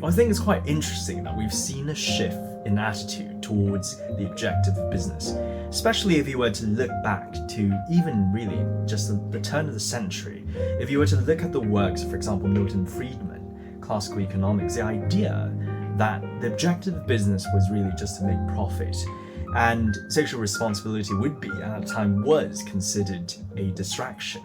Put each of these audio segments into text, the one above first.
I think it's quite interesting that we've seen a shift in attitude towards the objective of business, especially if you were to look back to even really just the turn of the century. If you were to look at the works of, for example, Milton Friedman, Classical Economics, the idea that the objective of business was really just to make profit, and social responsibility would be, and at the time was, considered a distraction.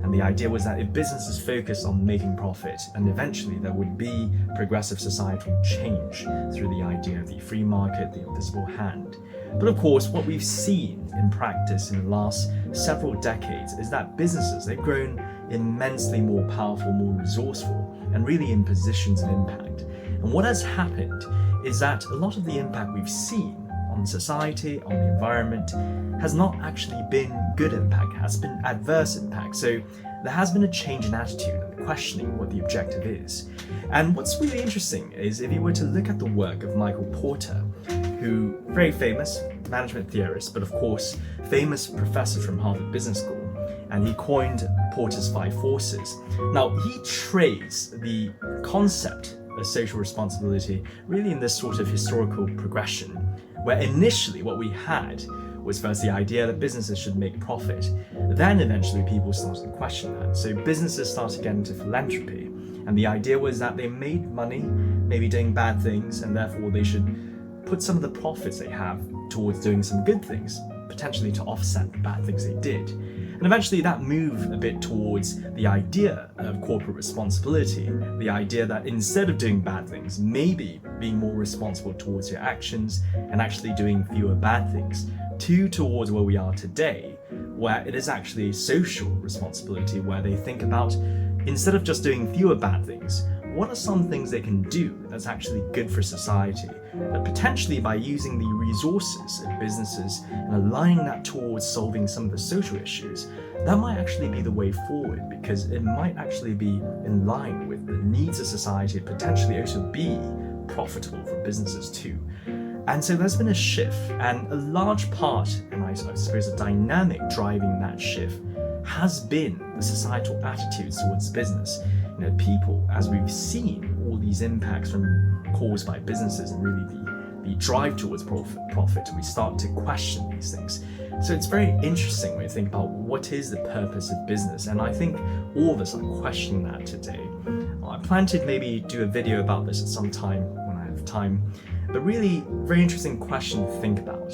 And the idea was that if businesses focused on making profit, and eventually there would be progressive societal change through the idea of the free market, the invisible hand. But of course, what we've seen in practice in the last several decades is that businesses, they've grown immensely more powerful, more resourceful, and really in positions of impact. And what has happened is that a lot of the impact we've seen on society, on the environment, has not actually been good impact, has been adverse impact. So there has been a change in attitude and questioning what the objective is. And what's really interesting is if you were to look at the work of Michael Porter, who very famous management theorist, but of course famous professor from Harvard Business School, and he coined Porter's 5 forces. Now he traced the concept of social responsibility really in this sort of historical progression, where initially what we had was first the idea that businesses should make profit. Then eventually people started to question that. So businesses started getting into philanthropy, and the idea was that they made money, maybe doing bad things, and therefore they should put some of the profits they have towards doing some good things, potentially to offset the bad things they did. And eventually that moved a bit towards the idea of corporate responsibility, the idea that instead of doing bad things, maybe being more responsible towards your actions and actually doing fewer bad things, towards where we are today, where it is actually social responsibility, where they think about, instead of just doing fewer bad things, what are some things they can do that's actually good for society? That potentially by using the resources of businesses and aligning that towards solving some of the social issues, that might actually be the way forward, because it might actually be in line with the needs of society, potentially also be profitable for businesses too. And so there's been a shift, and a large part, and I suppose a dynamic driving that shift, has been the societal attitudes towards business. You know, people, as we've seen all these impacts caused by businesses and really the drive towards profit, we start to question these things. So it's very interesting when you think about what is the purpose of business, and I think all of us are questioning that today. I plan to maybe do a video about this at some time when I have time, but really very interesting question to think about.